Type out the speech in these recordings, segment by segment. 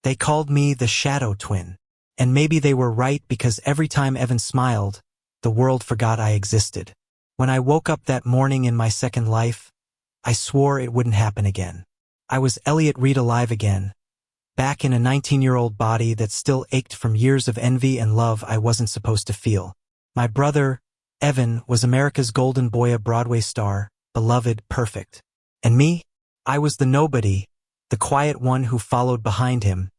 They called me the shadow twin. And maybe they were right, because every time Evan smiled, the world forgot I existed. When I woke up that morning in my second life, I swore it wouldn't happen again. I was Elliot Reed, alive again, back in a 19-year-old body that still ached from years of envy and love I wasn't supposed to feel. My brother, Evan, was America's golden boy, a Broadway star, beloved, perfect. And me? I was the nobody, the quiet one who followed behind him,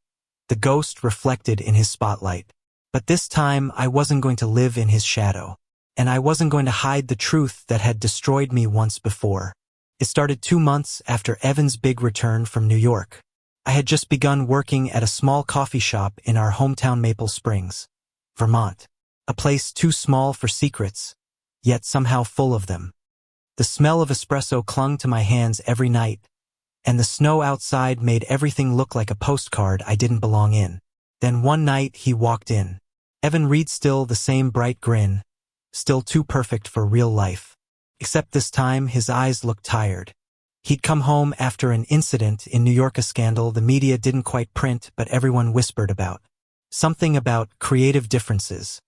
the ghost reflected in his spotlight. But this time I wasn't going to live in his shadow. And I wasn't going to hide the truth that had destroyed me once before. It started 2 months after Evan's big return from New York. I had just begun working at a small coffee shop in our hometown, Maple Springs, Vermont. A place too small for secrets, yet somehow full of them. The smell of espresso clung to my hands every night, and the snow outside made everything look like a postcard I didn't belong in. Then one night he walked in. Evan Reed, still the same bright grin, still too perfect for real life. Except this time his eyes looked tired. He'd come home after an incident in New York, a scandal the media didn't quite print but everyone whispered about. Something about creative differences,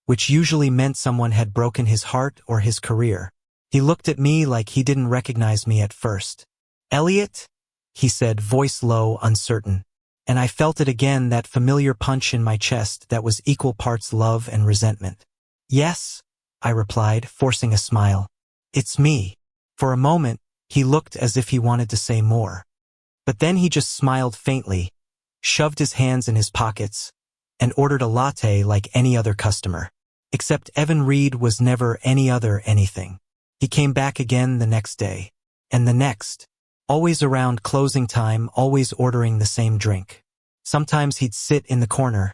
which usually meant someone had broken his heart or his career. He looked at me like he didn't recognize me at first. "Elliot?" he said, voice low, uncertain. And I felt it again, that familiar punch in my chest that was equal parts love and resentment. "Yes," I replied, forcing a smile. "It's me." For a moment, he looked as if he wanted to say more. But then he just smiled faintly, shoved his hands in his pockets, and ordered a latte like any other customer. Except Evan Reed was never any other anything. He came back again the next day. And the next. Always around closing time, always ordering the same drink. Sometimes he'd sit in the corner,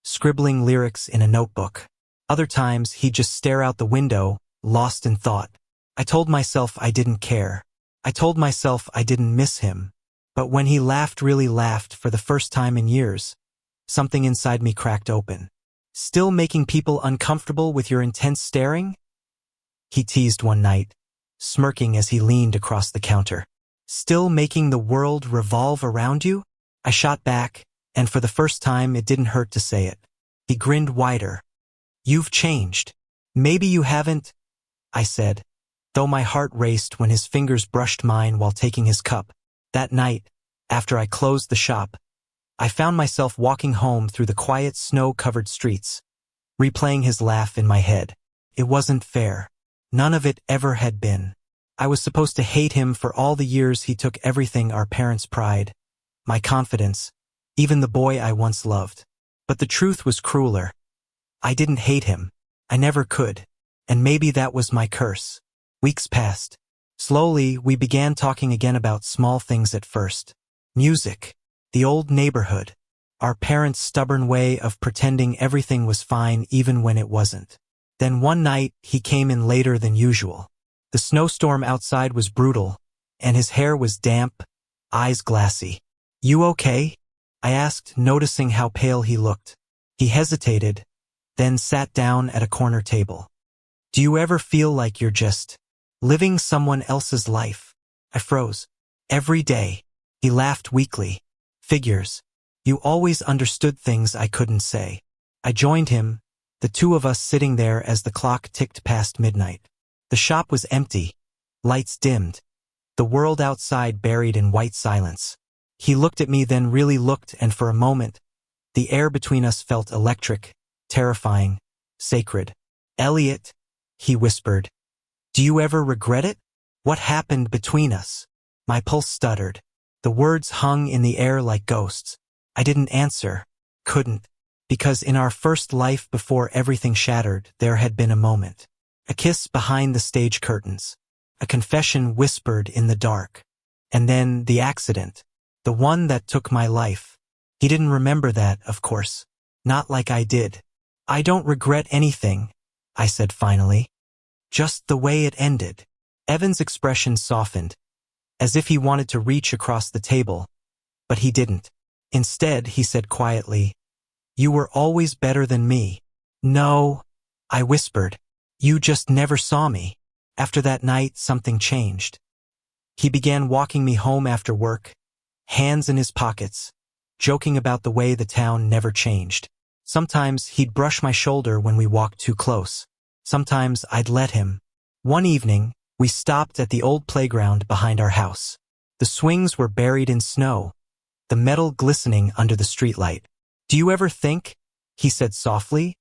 scribbling lyrics in a notebook. Other times he'd just stare out the window, lost in thought. I told myself I didn't care. I told myself I didn't miss him. But when he laughed, really laughed, for the first time in years, something inside me cracked open. "Still making people uncomfortable with your intense staring?" he teased one night, smirking as he leaned across the counter. "Still making the world revolve around you?" I shot back, and for the first time it didn't hurt to say it. He grinned wider. "You've changed." "Maybe you haven't," I said, though my heart raced when his fingers brushed mine while taking his cup. That night, after I closed the shop, I found myself walking home through the quiet, snow-covered streets, replaying his laugh in my head. It wasn't fair. None of it ever had been. I was supposed to hate him for all the years he took everything: our parents' pride, my confidence, even the boy I once loved. But the truth was crueler. I didn't hate him. I never could. And maybe that was my curse. Weeks passed. Slowly, we began talking again about small things at first. Music, the old neighborhood, our parents' stubborn way of pretending everything was fine even when it wasn't. Then one night, he came in later than usual. The snowstorm outside was brutal, and his hair was damp, eyes glassy. "You okay?" I asked, noticing how pale he looked. He hesitated, then sat down at a corner table. "Do you ever feel like you're just living someone else's life?" I froze. "Every day." He laughed weakly. "Figures. You always understood things I couldn't say." I joined him, the two of us sitting there as the clock ticked past midnight. The shop was empty, lights dimmed, the world outside buried in white silence. He looked at me, then really looked, and for a moment, the air between us felt electric, terrifying, sacred. "Elliot," he whispered, "do you ever regret it? What happened between us?" My pulse stuttered. The words hung in the air like ghosts. I didn't answer, couldn't, because in our first life, before everything shattered, there had been a moment. A kiss behind the stage curtains. A confession whispered in the dark. And then the accident. The one that took my life. He didn't remember that, of course. Not like I did. "I don't regret anything," I said finally. "Just the way it ended." Evan's expression softened, as if he wanted to reach across the table, but he didn't. Instead, he said quietly, "You were always better than me." "No," I whispered. "You just never saw me." After that night, something changed. He began walking me home after work, hands in his pockets, joking about the way the town never changed. Sometimes he'd brush my shoulder when we walked too close. Sometimes I'd let him. One evening, we stopped at the old playground behind our house. The swings were buried in snow, the metal glistening under the streetlight. "Do you ever think," he said softly,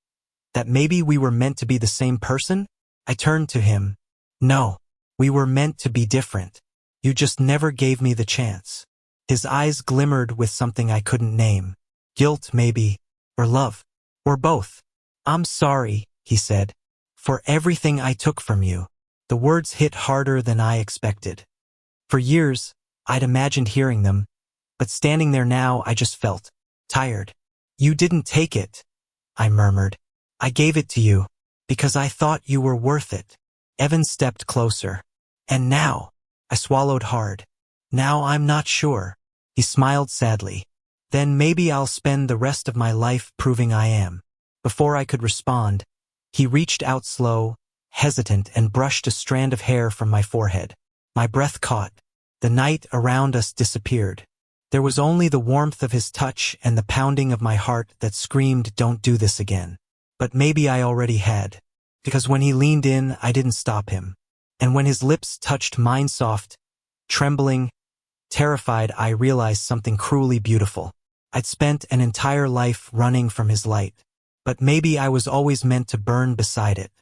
"that maybe we were meant to be the same person?" I turned to him. "No, we were meant to be different. You just never gave me the chance." His eyes glimmered with something I couldn't name. Guilt, maybe, or love, or both. "I'm sorry," he said, "for everything I took from you." The words hit harder than I expected. For years, I'd imagined hearing them, but standing there now I just felt tired. "You didn't take it," I murmured. "I gave it to you, because I thought you were worth it." Evan stepped closer. "And now," I swallowed hard, "now I'm not sure." He smiled sadly. "Then maybe I'll spend the rest of my life proving I am." Before I could respond, he reached out slow, hesitant, and brushed a strand of hair from my forehead. My breath caught. The night around us disappeared. There was only the warmth of his touch and the pounding of my heart that screamed, "Don't do this again." But maybe I already had. Because when he leaned in, I didn't stop him. And when his lips touched mine soft, trembling, terrified, I realized something cruelly beautiful. I'd spent an entire life running from his light. But maybe I was always meant to burn beside it.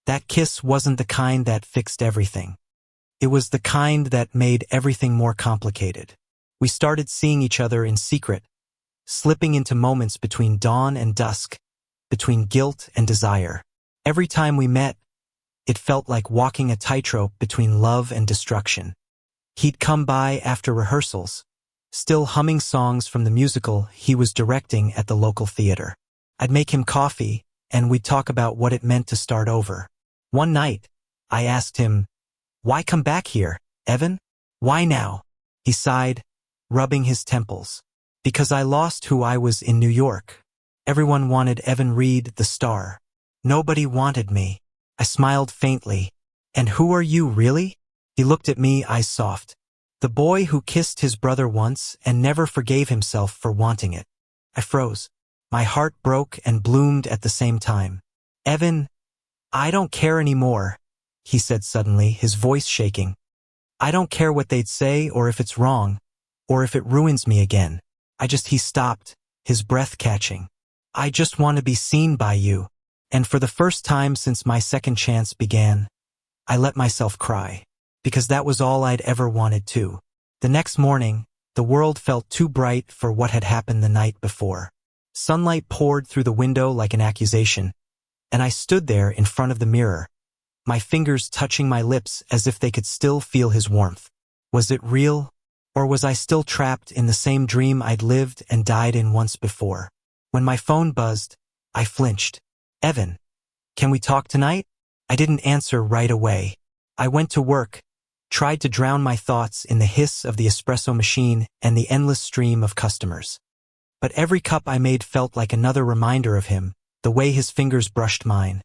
That kiss wasn't the kind that fixed everything. It was the kind that made everything more complicated. We started seeing each other in secret, slipping into moments between dawn and dusk, between guilt and desire. Every time we met, it felt like walking a tightrope between love and destruction. He'd come by after rehearsals, still humming songs from the musical he was directing at the local theater. I'd make him coffee, and we'd talk about what it meant to start over. One night, I asked him, "Why come back here, Evan? Why now?" He sighed, rubbing his temples. "Because I lost who I was in New York. Everyone wanted Evan Reed, the star. Nobody wanted me." I smiled faintly. "And who are you, really?" He looked at me, eyes soft. "The boy who kissed his brother once and never forgave himself for wanting it." I froze. My heart broke and bloomed at the same time. "Evan, I don't care anymore," he said suddenly, his voice shaking. "I don't care what they'd say or if it's wrong, or if it ruins me again. He stopped, his breath catching. "I just want to be seen by you." And for the first time since my second chance began, I let myself cry. Because that was all I'd ever wanted to. The next morning, the world felt too bright for what had happened the night before. Sunlight poured through the window like an accusation, and I stood there in front of the mirror, my fingers touching my lips as if they could still feel his warmth. Was it real, or was I still trapped in the same dream I'd lived and died in once before? When my phone buzzed, I flinched. "Evan, can we talk tonight?" I didn't answer right away. I went to work, tried to drown my thoughts in the hiss of the espresso machine and the endless stream of customers. But every cup I made felt like another reminder of him, the way his fingers brushed mine,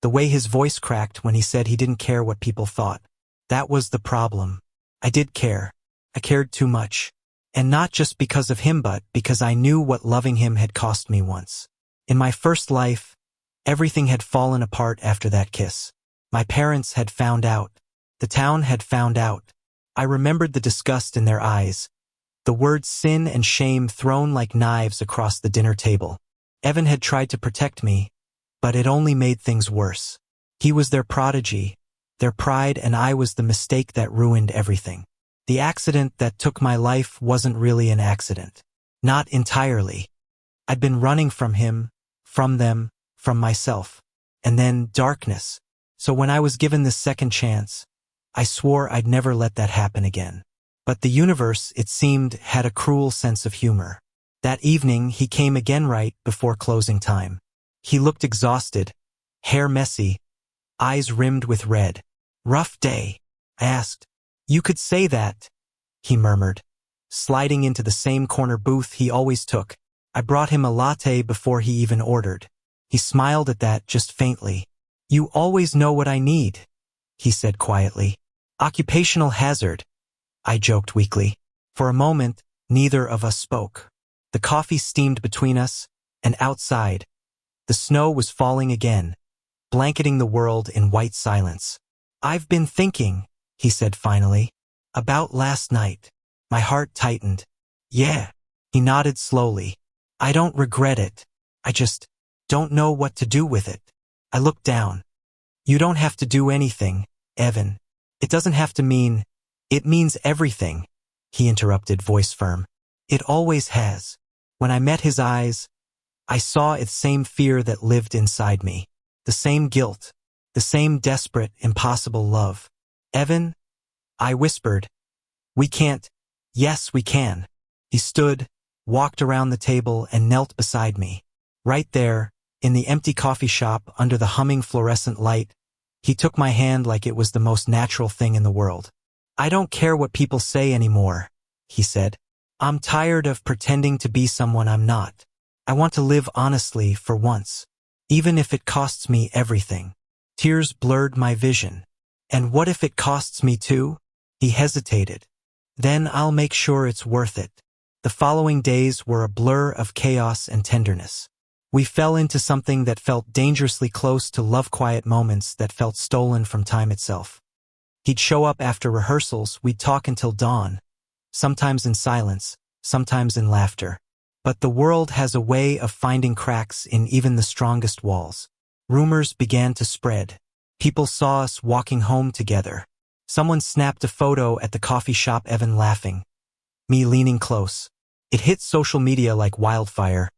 the way his voice cracked when he said he didn't care what people thought. That was the problem. I did care. I cared too much. And not just because of him, but because I knew what loving him had cost me once. In my first life, everything had fallen apart after that kiss. My parents had found out. The town had found out. I remembered the disgust in their eyes, the words sin and shame thrown like knives across the dinner table. Evan had tried to protect me, but it only made things worse. He was their prodigy, their pride, and I was the mistake that ruined everything. The accident that took my life wasn't really an accident. Not entirely. I'd been running from him, from them, from myself. And then darkness. So when I was given this second chance, I swore I'd never let that happen again. But the universe, it seemed, had a cruel sense of humor. That evening, he came again right before closing time. He looked exhausted, hair messy, eyes rimmed with red. "Rough day?" I asked. "You could say that," he murmured, sliding into the same corner booth he always took. I brought him a latte before he even ordered. He smiled at that just faintly. "You always know what I need," he said quietly. "Occupational hazard," I joked weakly. For a moment, neither of us spoke. The coffee steamed between us, and outside, the snow was falling again, blanketing the world in white silence. "I've been thinking," he said finally, "about last night." My heart tightened. "Yeah." He nodded slowly. "I don't regret it. I just don't know what to do with it." I looked down. "You don't have to do anything, Evan. It doesn't have to mean, it means everything," he interrupted, voice firm. "It always has." When I met his eyes, I saw its same fear that lived inside me. The same guilt. The same desperate, impossible love. "Evan," I whispered, "we can't." "Yes, we can." He stood, walked around the table, and knelt beside me. Right there, in the empty coffee shop under the humming fluorescent light, he took my hand like it was the most natural thing in the world. "I don't care what people say anymore," he said. "I'm tired of pretending to be someone I'm not. I want to live honestly for once, even if it costs me everything." Tears blurred my vision. "And what if it costs me too?" He hesitated. "Then I'll make sure it's worth it." The following days were a blur of chaos and tenderness. We fell into something that felt dangerously close to love, quiet moments that felt stolen from time itself. He'd show up after rehearsals, we'd talk until dawn, sometimes in silence, sometimes in laughter. But the world has a way of finding cracks in even the strongest walls. Rumors began to spread. People saw us walking home together. Someone snapped a photo at the coffee shop, Evan laughing, me leaning close. It hit social media like wildfire.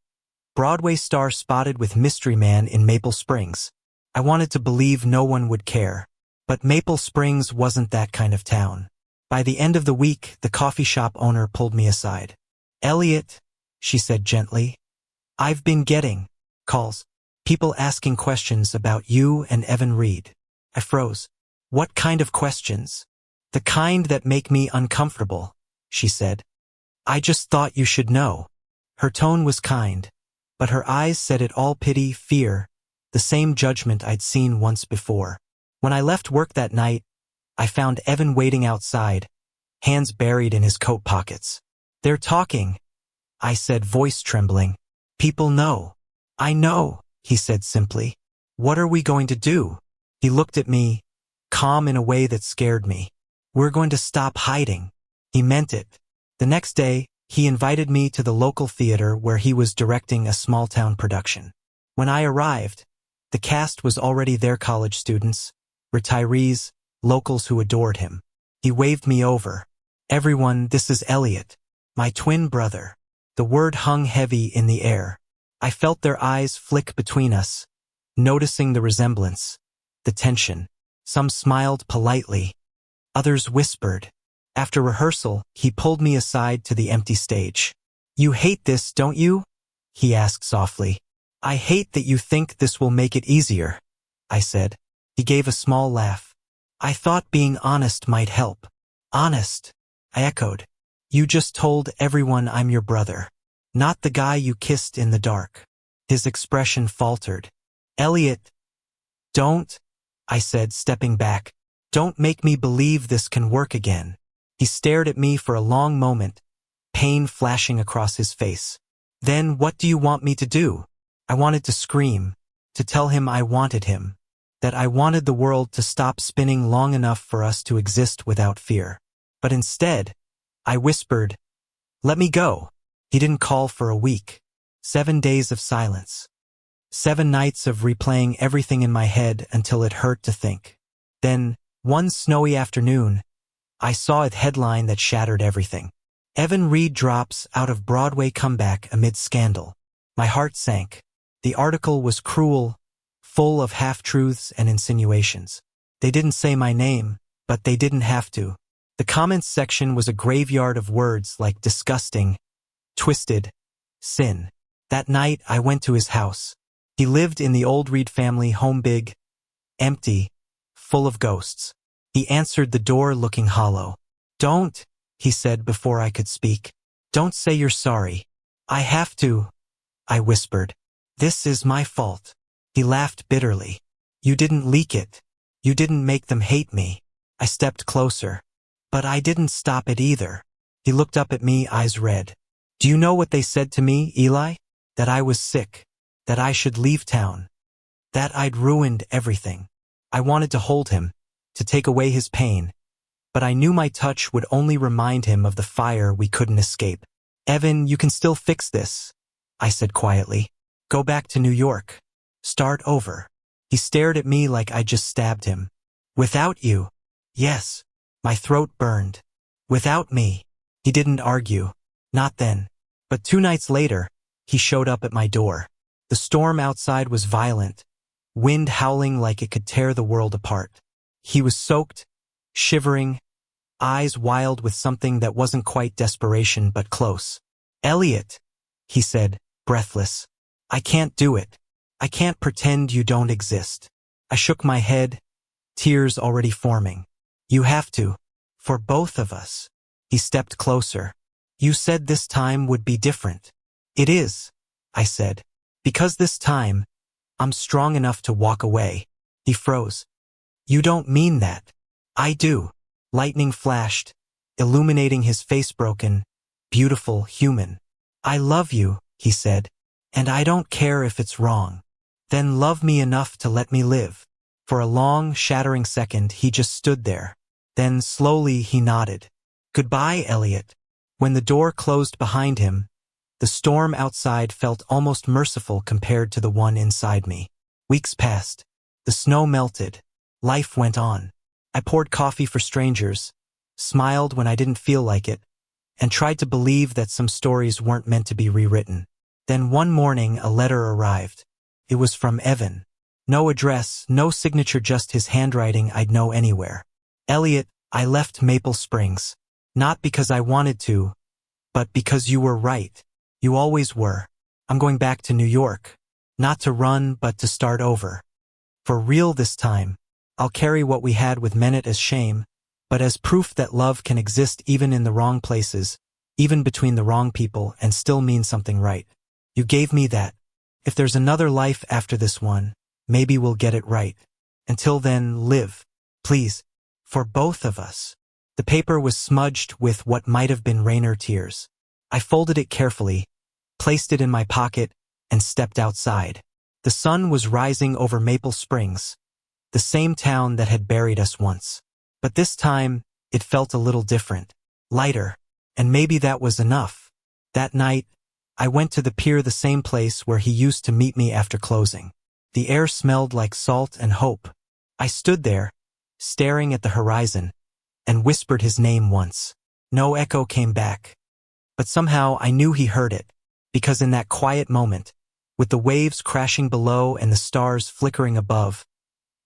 Broadway star spotted with mystery man in Maple Springs. I wanted to believe no one would care. But Maple Springs wasn't that kind of town. By the end of the week, the coffee shop owner pulled me aside. "Elliot," she said gently, "I've been getting calls, people asking questions about you and Evan Reed." I froze. "What kind of questions?" "The kind that make me uncomfortable," she said. "I just thought you should know." Her tone was kind, but her eyes said it all: pity, fear, the same judgment I'd seen once before. When I left work that night, I found Evan waiting outside, hands buried in his coat pockets. "They're talking," I said, voice trembling. "People know." "I know," he said simply. "What are we going to do?" He looked at me, calm in a way that scared me. "We're going to stop hiding." He meant it. The next day, he invited me to the local theater where he was directing a small-town production. When I arrived, the cast was already there: college students, retirees, locals who adored him. He waved me over. "Everyone, this is Elliot, my twin brother." The word hung heavy in the air. I felt their eyes flick between us, noticing the resemblance, the tension. Some smiled politely. Others whispered. After rehearsal, he pulled me aside to the empty stage. "You hate this, don't you?" he asked softly. "I hate that you think this will make it easier," I said. He gave a small laugh. "I thought being honest might help." "Honest?" I echoed. "You just told everyone I'm your brother, not the guy you kissed in the dark." His expression faltered. "Elliot, don't," I said, stepping back. "Don't make me believe this can work again." He stared at me for a long moment, pain flashing across his face. "Then what do you want me to do?" I wanted to scream, to tell him I wanted him, that I wanted the world to stop spinning long enough for us to exist without fear. But instead, I whispered, "Let me go." He didn't call for a week. 7 days of silence. 7 nights of replaying everything in my head until it hurt to think. Then, one snowy afternoon, I saw a headline that shattered everything. "Evan Reed drops out of Broadway comeback amid scandal." My heart sank. The article was cruel, full of half-truths and insinuations. They didn't say my name, but they didn't have to. The comments section was a graveyard of words like disgusting, twisted, sin. That night, I went to his house. He lived in the old Reed family home, big, empty, full of ghosts. He answered the door looking hollow. "Don't," he said before I could speak. "Don't say you're sorry." "I have to," I whispered. "This is my fault." He laughed bitterly. "You didn't leak it. You didn't make them hate me." I stepped closer. "But I didn't stop it either." He looked up at me, eyes red. Do you know what they said to me, Eli? That I was sick. That I should leave town. That I'd ruined everything. I wanted to hold him, to take away his pain, but I knew my touch would only remind him of the fire we couldn't escape. Evan, you can still fix this, I said quietly. Go back to New York. Start over. He stared at me like I just stabbed him. Without you? Yes. My throat burned. Without me. He didn't argue. Not then. But 2 nights later, he showed up at my door. The storm outside was violent, wind howling like it could tear the world apart. He was soaked, shivering, eyes wild with something that wasn't quite desperation but close. Elliot, he said, breathless. I can't do it. I can't pretend you don't exist. I shook my head, tears already forming. You have to. For both of us. He stepped closer. You said this time would be different. It is, I said. Because this time, I'm strong enough to walk away. He froze. You don't mean that. I do. Lightning flashed, illuminating his face broken, beautiful, human. I love you, he said, and I don't care if it's wrong. Then love me enough to let me live. For a long, shattering second, he just stood there. Then slowly he nodded. Goodbye, Elliot. When the door closed behind him, the storm outside felt almost merciful compared to the one inside me. Weeks passed. The snow melted. Life went on. I poured coffee for strangers, smiled when I didn't feel like it, and tried to believe that some stories weren't meant to be rewritten. Then one morning a letter arrived. It was from Evan. No address, no signature, just his handwriting I'd know anywhere. Elliot, I left Maple Springs. Not because I wanted to, but because you were right. You always were. I'm going back to New York. Not to run, but to start over. For real this time. I'll carry what we had with Menet as shame, but as proof that love can exist even in the wrong places, even between the wrong people, and still mean something right. You gave me that. If there's another life after this one, maybe we'll get it right. Until then, live. Please. For both of us. The paper was smudged with what might have been Rainer tears. I folded it carefully, placed it in my pocket, and stepped outside. The sun was rising over Maple Springs, the same town that had buried us once. But this time, it felt a little different, lighter, and maybe that was enough. That night, I went to the pier, the same place where he used to meet me after closing. The air smelled like salt and hope. I stood there, staring at the horizon, and whispered his name once. No echo came back. But somehow I knew he heard it, because in that quiet moment, with the waves crashing below and the stars flickering above,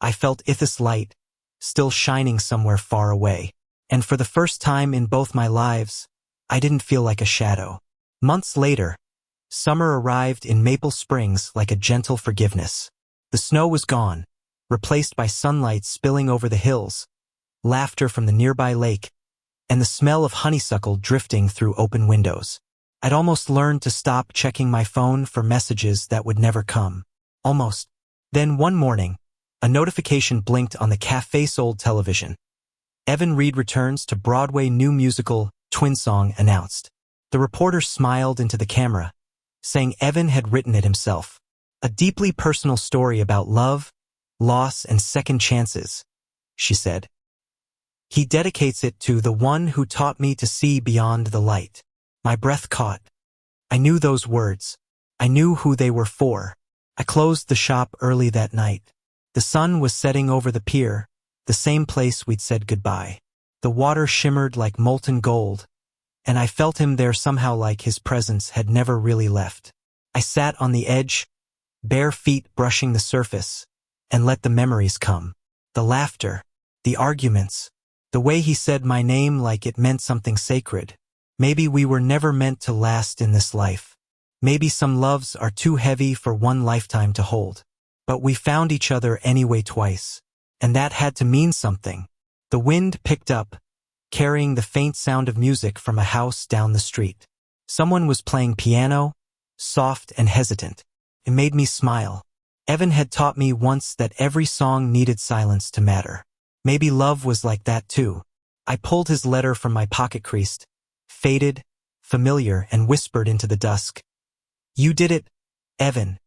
I felt Ithis light, still shining somewhere far away. And for the first time in both my lives, I didn't feel like a shadow. Months later, summer arrived in Maple Springs like a gentle forgiveness. The snow was gone, replaced by sunlight spilling over the hills, laughter from the nearby lake, and the smell of honeysuckle drifting through open windows. I'd almost learned to stop checking my phone for messages that would never come. Almost. Then one morning, a notification blinked on the cafe's old television. Evan Reed returns to Broadway new musical, Twin Song, announced. The reporter smiled into the camera, saying Evan had written it himself. A deeply personal story about love, loss, and second chances, she said. He dedicates it to the one who taught me to see beyond the light. My breath caught. I knew those words. I knew who they were for. I closed the shop early that night. The sun was setting over the pier, the same place we'd said goodbye. The water shimmered like molten gold, and I felt him there somehow, like his presence had never really left. I sat on the edge, bare feet brushing the surface, and let the memories come. The laughter, the arguments, the way he said my name like it meant something sacred. Maybe we were never meant to last in this life. Maybe some loves are too heavy for one lifetime to hold. But we found each other anyway twice, and that had to mean something. The wind picked up, carrying the faint sound of music from a house down the street. Someone was playing piano, soft and hesitant. It made me smile. Evan had taught me once that every song needed silence to matter. Maybe love was like that too. I pulled his letter from my pocket, creased, faded, familiar, and whispered into the dusk. You did it, Evan.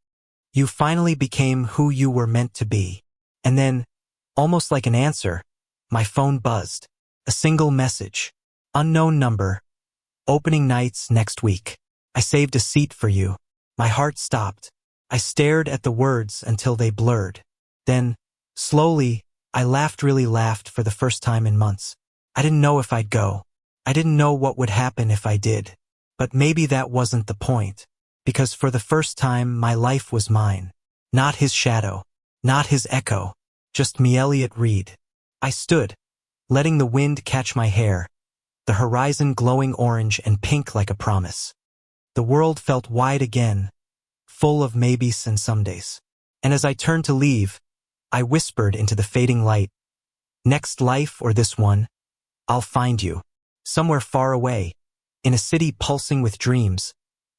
You finally became who you were meant to be. And then, almost like an answer, my phone buzzed. A single message. Unknown number. Opening nights next week. I saved a seat for you. My heart stopped. I stared at the words until they blurred. Then, slowly, I really laughed for the first time in months. I didn't know if I'd go. I didn't know what would happen if I did. But maybe that wasn't the point. Because for the first time, my life was mine. Not his shadow. Not his echo. Just me, Elliot Reed. I stood, letting the wind catch my hair, the horizon glowing orange and pink like a promise. The world felt wide again, full of maybes and somedays. And as I turned to leave, I whispered into the fading light, next life or this one, I'll find you. Somewhere far away, in a city pulsing with dreams,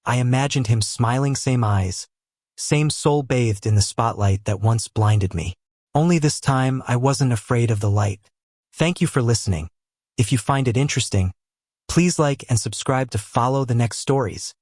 I imagined him smiling, same eyes, same soul bathed in the spotlight that once blinded me. Only this time I wasn't afraid of the light. Thank you for listening. If you find it interesting, please like and subscribe to follow the next stories.